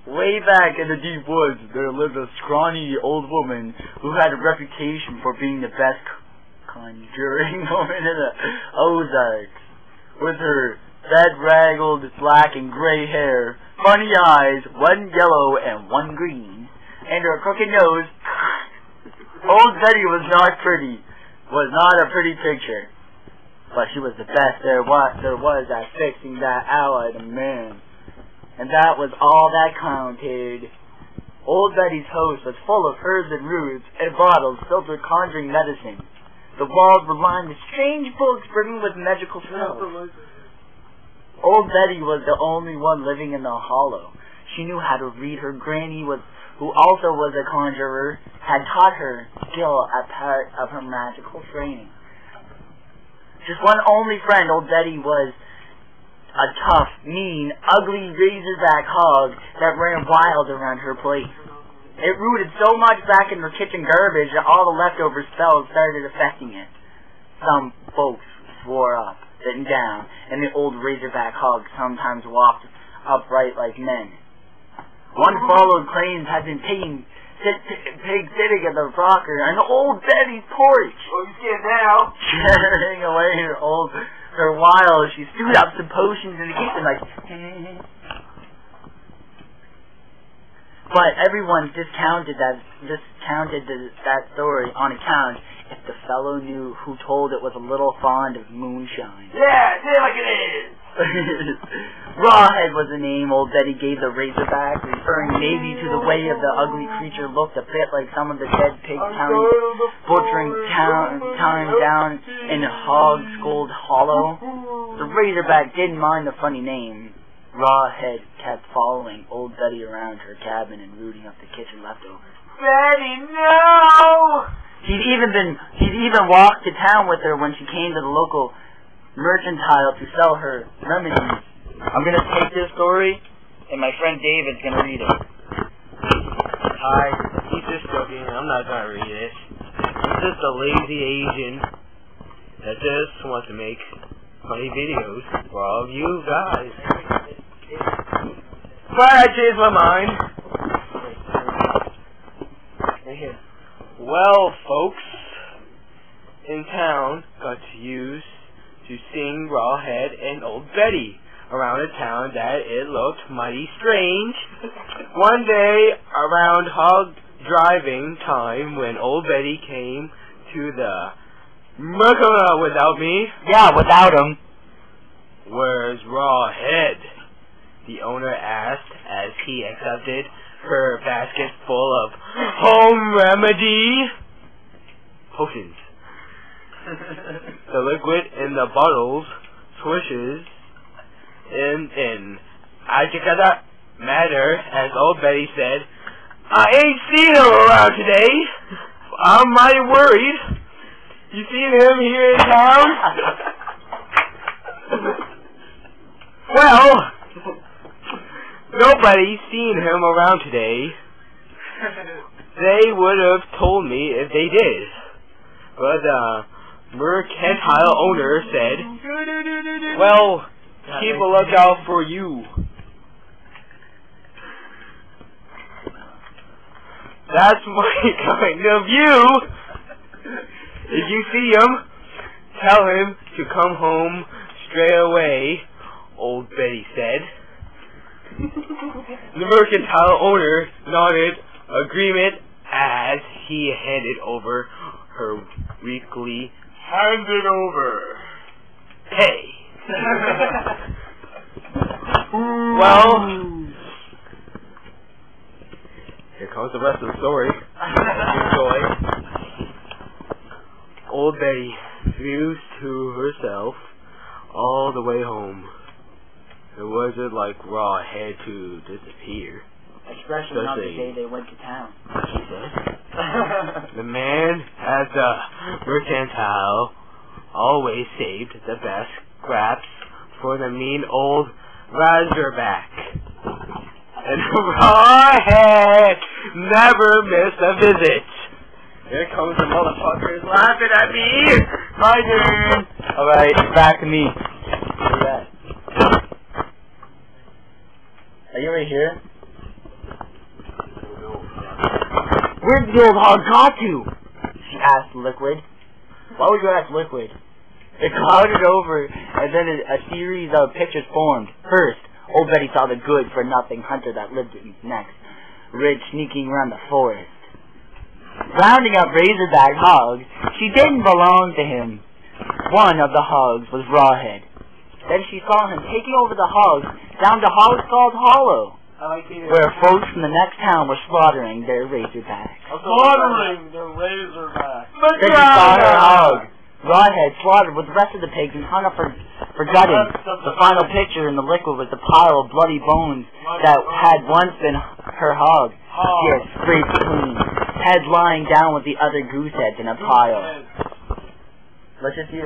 Way back in the deep woods, there lived a scrawny old woman who had a reputation for being the best conjuring woman in the Ozarks. With her bedraggled black and gray hair, funny eyes, one yellow and one green, and her crooked nose, Old Betty was not a pretty picture. But she was the best there was at fixing that owl-eyed man. And that was all that counted. Old Betty's house was full of herbs and roots and bottles filled with conjuring medicine. The walls were lined with strange books brimming with magical spells. Old Betty was the only one living in the hollow. She knew how to read. Her granny, who also was a conjurer, had taught her skill as part of her magical training. Just one only friend, Old Betty, was a tough, mean, ugly razorback hog that ran wild around her place. It rooted so much back in her kitchen garbage that all the leftover spells started affecting it. Some folks swore up, sitting down, and the old razorback hog sometimes walked upright like men. One followed claims had been sitting at the rocker on Old Betty's porch. Oh, you scared now? Carrying away her while she stewed up some potions in the kitchen like. But everyone discounted that story on account if the fellow knew who told it was a little fond of moonshine. Yeah, say it like it is. Rawhead was the name Old Betty gave the razorback, referring maybe to the way of the ugly creature looked a bit like some of the dead pigs butchering time down in Hog Skull Hollow. The razorback didn't mind the funny name. Rawhead kept following Old Betty around her cabin and rooting up the kitchen leftovers. Betty, no! He'd even walked to town with her when she came to the local mercantile to sell her remedies. I'm going to take this story, and my friend David's going to read it. Hi, he's just joking. I'm not going to read it. I'm just a lazy Asian that just wants to make funny videos for all of you guys. But I changed my mind. Right here. Well, folks in town got to sing Rawhead and Old Betty around a town that it looked mighty strange. One day around hog driving time when Old Betty came to the without me. Yeah, without him. Where's Rawhead? The owner asked as he accepted her basket full of home remedy potions. The liquid in the bottles swishes in. Ajikada matter, as Old Betty said, I ain't seen him around today. I'm mighty worried. You seen him here in town? Well, nobody's seen him around today. They would have told me if they did. But mercantile owner said, well, keep a lookout for you. That's my kind of view. If you see him, tell him to come home straight away, Old Betty said. The mercantile owner nodded agreement as he handed over her weekly pay. Well, here comes the rest of the story. Enjoy. Old Betty mused to herself all the way home. It wasn't like Rawhead to disappear. Especially not the day they went to town. She said. The man at the mercantile always saved the best scraps for the mean old razorback. And Rawhead never missed a visit. Here comes the motherfuckers laughing at me. My turn. Alright, back to me. here. Where'd the old hog got to? She asked Liquid. Why would you ask Liquid? It clouded over, and then a series of pictures formed. First, old Betty saw the good-for-nothing hunter that lived next, Ridge sneaking around the forest. Rounding up Razorback hogs, she didn't belong to him. One of the hogs was Rawhead. Then she saw him taking over the hogs down to Hogs called Hollow, where folks from the next town were slaughtering their Razorbacks. Slaughtering the Razorback. Then she saw her hog, Rawhead, slaughtered with the rest of the pigs and hung up for gutting. The final picture in the Liquid was the pile of bloody bones that had once been her hog. Yes, scraped clean. Head lying down with the other goose heads in a pile. Let's just see